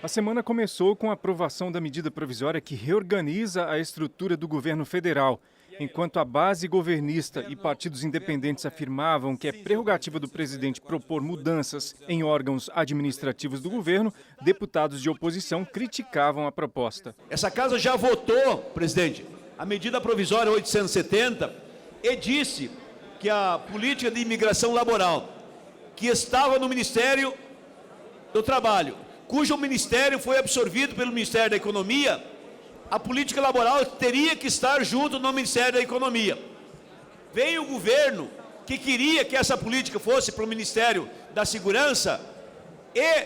A semana começou com a aprovação da medida provisória que reorganiza a estrutura do governo federal. Enquanto a base governista e partidos independentes afirmavam que é prerrogativa do presidente propor mudanças em órgãos administrativos do governo, deputados de oposição criticavam a proposta. Essa casa já votou, presidente, a medida provisória 870 e disse que a política de imigração laboral, que estava no Ministério do Trabalho, cujo ministério foi absorvido pelo Ministério da Economia, a política laboral teria que estar junto no Ministério da Economia. Veio o governo que queria que essa política fosse para o Ministério da Segurança e,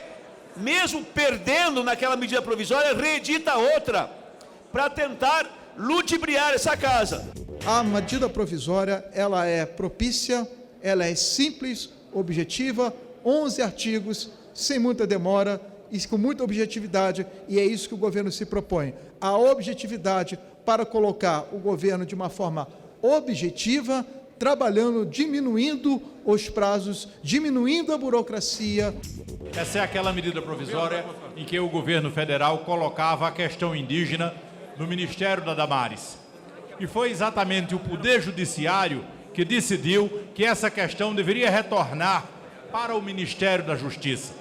mesmo perdendo naquela medida provisória, reedita outra para tentar ludibriar essa casa. A medida provisória, ela é propícia, ela é simples, objetiva, 11 artigos, sem muita demora, e com muita objetividade, e é isso que o governo se propõe. A objetividade para colocar o governo de uma forma objetiva, trabalhando, diminuindo os prazos, diminuindo a burocracia. Essa é aquela medida provisória em que o governo federal colocava a questão indígena no Ministério da Damares. E foi exatamente o Poder Judiciário que decidiu que essa questão deveria retornar para o Ministério da Justiça.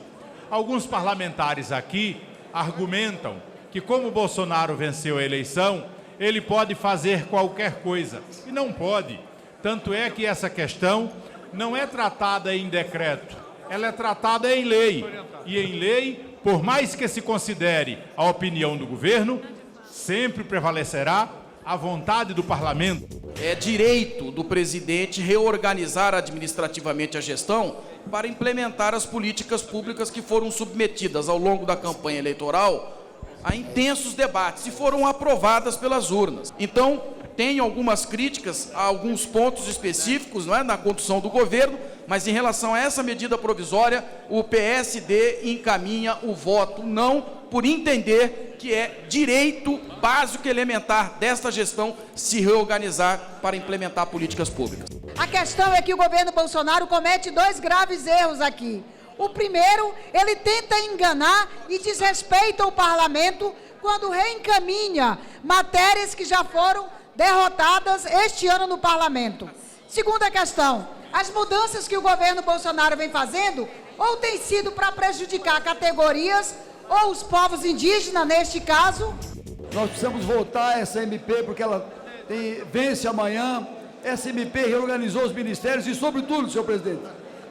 Alguns parlamentares aqui argumentam que, como Bolsonaro venceu a eleição, ele pode fazer qualquer coisa. E não pode. Tanto é que essa questão não é tratada em decreto, ela é tratada em lei. E em lei, por mais que se considere a opinião do governo, sempre prevalecerá a vontade do parlamento. É direito do presidente reorganizar administrativamente a gestão para implementar as políticas públicas que foram submetidas ao longo da campanha eleitoral a intensos debates e foram aprovadas pelas urnas. Então, tenho algumas críticas a alguns pontos específicos, não é, na condução do governo, mas em relação a essa medida provisória, o PSD encaminha o voto não, por entender que é direito básico e elementar desta gestão se reorganizar para implementar políticas públicas. A questão é que o governo Bolsonaro comete dois graves erros aqui. O primeiro, ele tenta enganar e desrespeita o parlamento quando reencaminha matérias que já foram derrotadas este ano no parlamento. Segunda questão, as mudanças que o governo Bolsonaro vem fazendo ou tem sido para prejudicar categorias ou os povos indígenas, neste caso. Nós precisamos votar essa MP porque ela vence amanhã. Essa MP reorganizou os ministérios e, sobretudo, senhor presidente,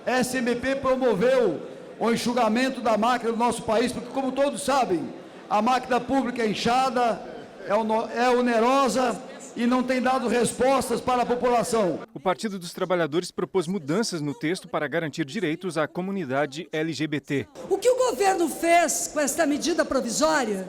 essa MP promoveu o enxugamento da máquina do nosso país, porque, como todos sabem, a máquina pública é inchada, é onerosa e não tem dado respostas para a população. O Partido dos Trabalhadores propôs mudanças no texto para garantir direitos à comunidade LGBT. O que o governo fez com esta medida provisória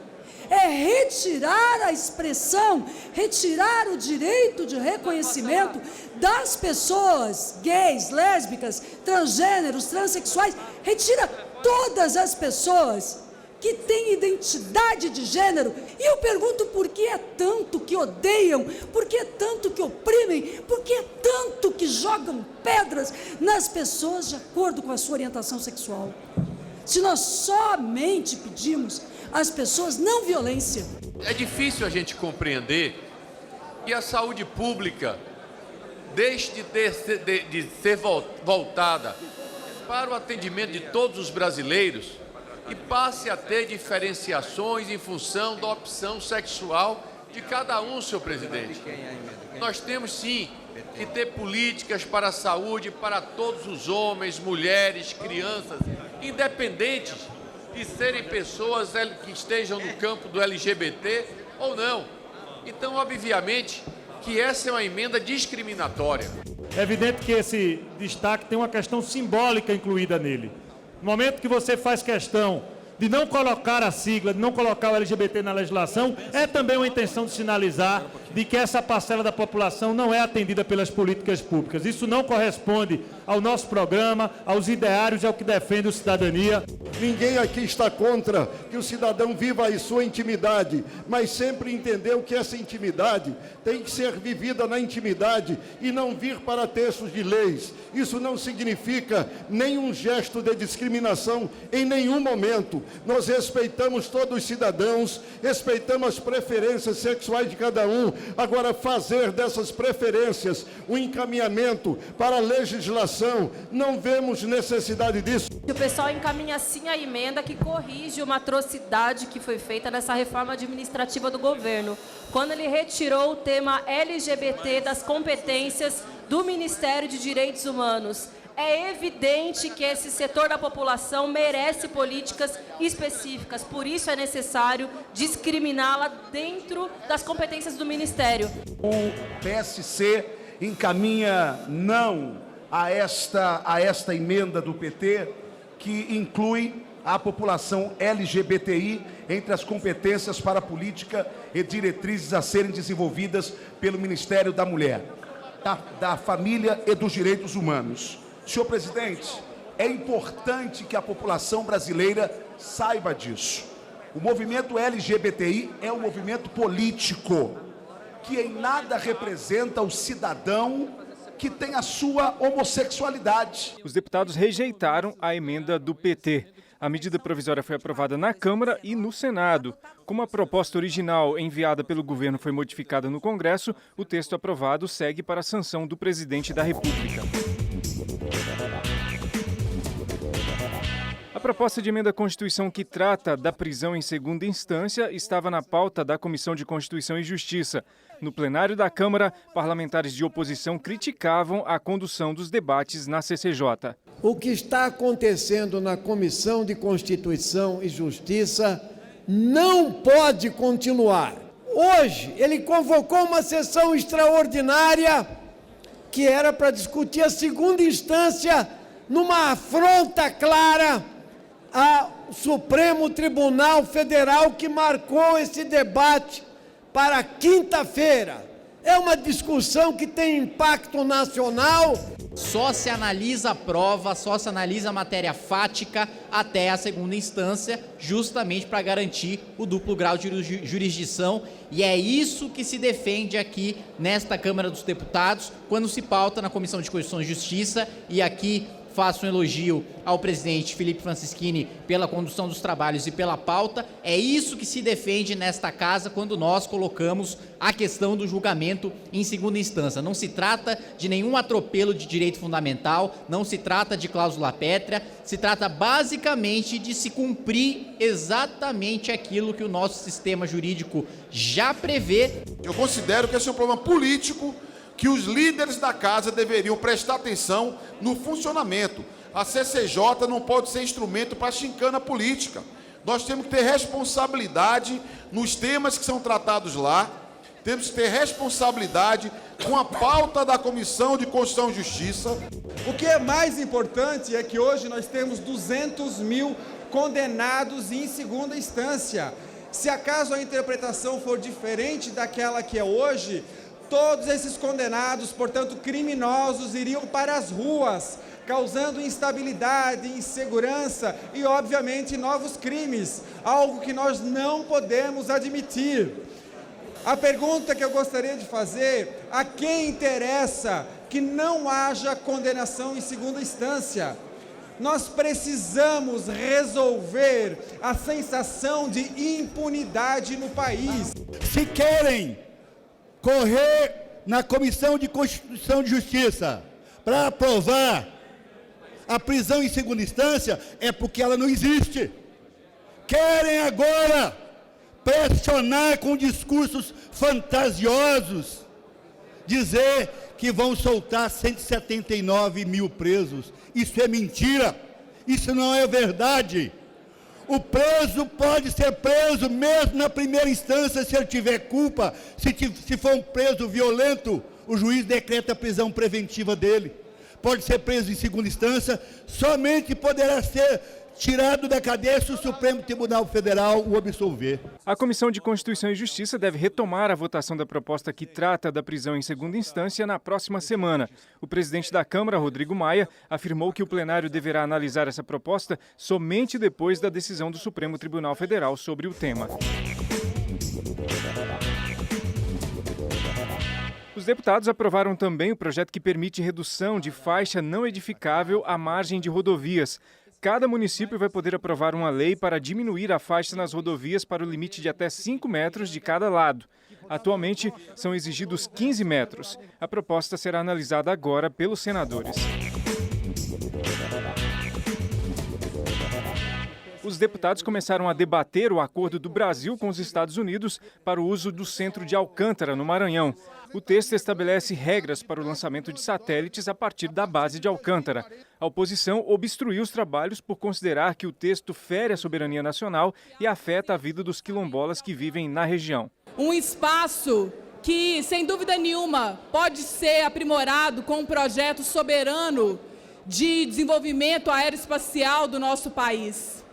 é retirar a expressão, retirar o direito de reconhecimento das pessoas gays, lésbicas, transgêneros, transexuais, retira todas as pessoas que têm identidade de gênero. E eu pergunto por que é tanto que odeiam, por que é tanto que oprimem, por que é tanto que jogam pedras nas pessoas de acordo com a sua orientação sexual. Se nós somente pedimos às pessoas não violência. É difícil a gente compreender que a saúde pública deixe de ser voltada para o atendimento de todos os brasileiros e passe a ter diferenciações em função da opção sexual de cada um, senhor presidente. Nós temos sim que ter políticas para a saúde para todos os homens, mulheres, crianças, independentes de serem pessoas que estejam no campo do LGBT ou não. Então, obviamente, que essa é uma emenda discriminatória. É evidente que esse destaque tem uma questão simbólica incluída nele. No momento que você faz questão de não colocar a sigla, de não colocar o LGBT na legislação, é também uma intenção de sinalizar de que essa parcela da população não é atendida pelas políticas públicas. Isso não corresponde ao nosso programa, aos ideários e ao que defende a cidadania. Ninguém aqui está contra que o cidadão viva a sua intimidade, mas sempre entendeu que essa intimidade tem que ser vivida na intimidade e não vir para textos de leis. Isso não significa nenhum gesto de discriminação em nenhum momento. Nós respeitamos todos os cidadãos, respeitamos as preferências sexuais de cada um. Agora, fazer dessas preferências um encaminhamento para a legislação, não vemos necessidade disso. O pessoal encaminha sim a emenda que corrige uma atrocidade que foi feita nessa reforma administrativa do governo, quando ele retirou o tema LGBT das competências do Ministério de Direitos Humanos. É evidente que esse setor da população merece políticas específicas, por isso é necessário discriminá-la dentro das competências do Ministério. O PSC encaminha não a esta emenda do PT, que inclui a população LGBTI entre as competências para a política e diretrizes a serem desenvolvidas pelo Ministério da Mulher, da Família e dos Direitos Humanos. Senhor presidente, é importante que a população brasileira saiba disso. O movimento LGBTI é um movimento político que em nada representa o cidadão que tem a sua homossexualidade. Os deputados rejeitaram a emenda do PT. A medida provisória foi aprovada na Câmara e no Senado. Como a proposta original enviada pelo governo foi modificada no Congresso, o texto aprovado segue para a sanção do presidente da República. A proposta de emenda à Constituição que trata da prisão em segunda instância estava na pauta da Comissão de Constituição e Justiça. No plenário da Câmara, parlamentares de oposição criticavam a condução dos debates na CCJ. O que está acontecendo na Comissão de Constituição e Justiça não pode continuar. Hoje, ele convocou uma sessão extraordinária que era para discutir a segunda instância numa afronta clara ao Supremo Tribunal Federal, que marcou esse debate para quinta-feira. É uma discussão que tem impacto nacional. Só se analisa a prova, só se analisa a matéria fática até a segunda instância, justamente para garantir o duplo grau de jurisdição. E é isso que se defende aqui nesta Câmara dos Deputados, quando se pauta na Comissão de Constituição e Justiça. E aqui faço um elogio ao presidente Felipe Francischini pela condução dos trabalhos e pela pauta. É isso que se defende nesta casa quando nós colocamos a questão do julgamento em segunda instância. Não se trata de nenhum atropelo de direito fundamental, não se trata de cláusula pétrea, se trata basicamente de se cumprir exatamente aquilo que o nosso sistema jurídico já prevê. Eu considero que esse é um problema político, que os líderes da casa deveriam prestar atenção no funcionamento. A CCJ não pode ser instrumento para chincana política. Nós temos que ter responsabilidade nos temas que são tratados lá, temos que ter responsabilidade com a pauta da Comissão de Constituição e Justiça. O que é mais importante é que hoje nós temos 200 mil condenados em segunda instância. Se acaso a interpretação for diferente daquela que é hoje, todos esses condenados, portanto criminosos, iriam para as ruas, causando instabilidade, insegurança e, obviamente, novos crimes, algo que nós não podemos admitir. A pergunta que eu gostaria de fazer: a quem interessa que não haja condenação em segunda instância? Nós precisamos resolver a sensação de impunidade no país. Se querem correr na Comissão de Constituição e Justiça para aprovar a prisão em segunda instância, é porque ela não existe. Querem agora pressionar com discursos fantasiosos, dizer que vão soltar 179 mil presos. Isso é mentira, isso não é verdade. O preso pode ser preso mesmo na primeira instância se ele tiver culpa. Se for um preso violento, o juiz decreta a prisão preventiva dele. Pode ser preso em segunda instância, somente poderá ser tirado da cadeia se o Supremo Tribunal Federal o absolver. A Comissão de Constituição e Justiça deve retomar a votação da proposta que trata da prisão em segunda instância na próxima semana. O presidente da Câmara, Rodrigo Maia, afirmou que o plenário deverá analisar essa proposta somente depois da decisão do Supremo Tribunal Federal sobre o tema. Os deputados aprovaram também o projeto que permite redução de faixa não edificável à margem de rodovias. Cada município vai poder aprovar uma lei para diminuir a faixa nas rodovias para o limite de até 5 metros de cada lado. Atualmente, são exigidos 15 metros. A proposta será analisada agora pelos senadores. Os deputados começaram a debater o acordo do Brasil com os Estados Unidos para o uso do centro de Alcântara, no Maranhão. O texto estabelece regras para o lançamento de satélites a partir da base de Alcântara. A oposição obstruiu os trabalhos por considerar que o texto fere a soberania nacional e afeta a vida dos quilombolas que vivem na região. Um espaço que, sem dúvida nenhuma, pode ser aprimorado com um projeto soberano de desenvolvimento aeroespacial do nosso país,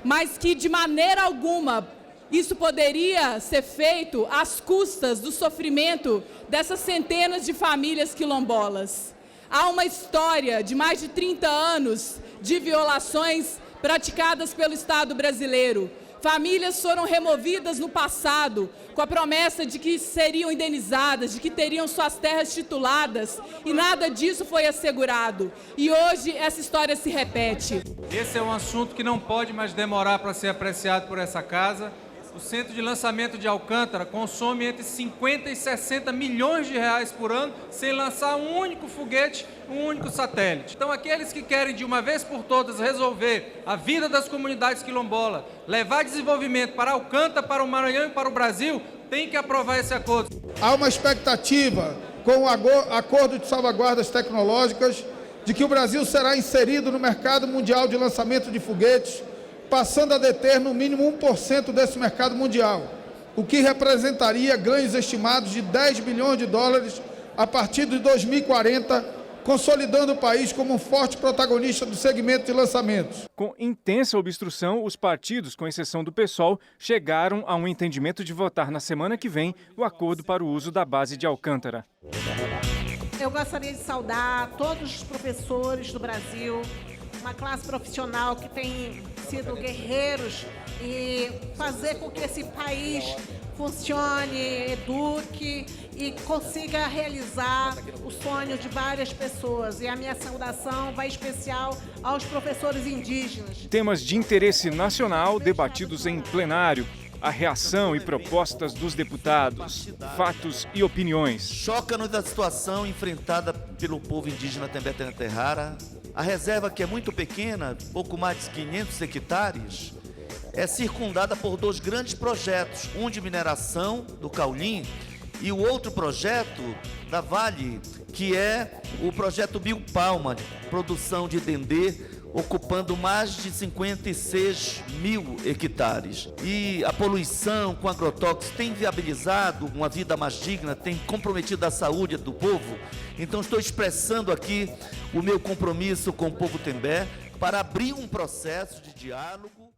mas que, de maneira alguma, isso poderia ser feito às custas do sofrimento dessas centenas de famílias quilombolas. Há uma história de mais de 30 anos de violações praticadas pelo Estado brasileiro. Famílias foram removidas no passado com a promessa de que seriam indenizadas, de que teriam suas terras tituladas, e nada disso foi assegurado. E hoje essa história se repete. Esse é um assunto que não pode mais demorar para ser apreciado por essa casa. O centro de lançamento de Alcântara consome entre 50 e 60 milhões de reais por ano sem lançar um único foguete, um único satélite. Então, aqueles que querem de uma vez por todas resolver a vida das comunidades quilombolas, levar desenvolvimento para Alcântara, para o Maranhão e para o Brasil, têm que aprovar esse acordo. Há uma expectativa com o acordo de salvaguardas tecnológicas de que o Brasil será inserido no mercado mundial de lançamento de foguetes, passando a deter no mínimo 1% desse mercado mundial, o que representaria ganhos estimados de 10 bilhões de dólares a partir de 2040, consolidando o país como um forte protagonista do segmento de lançamentos. Com intensa obstrução, os partidos, com exceção do PSOL, chegaram a um entendimento de votar na semana que vem o acordo para o uso da base de Alcântara. Eu gostaria de saudar todos os professores do Brasil, uma classe profissional que tem sido guerreiros e fazer com que esse país funcione, eduque e consiga realizar os sonhos de várias pessoas. E a minha saudação vai especial aos professores indígenas. Temas de interesse nacional debatidos em plenário. A reação e propostas dos deputados, fatos e opiniões. Choca-nos a situação enfrentada pelo povo indígena Tembé-Tenterrara. A reserva, que é muito pequena, pouco mais de 500 hectares, é circundada por dois grandes projetos, um de mineração do Caulim e o outro projeto da Vale, que é o projeto Biopalma, de produção de dendê, ocupando mais de 56 mil hectares. E a poluição com agrotóxicos tem viabilizado uma vida mais digna, tem comprometido a saúde do povo. Então estou expressando aqui o meu compromisso com o povo Tembé para abrir um processo de diálogo.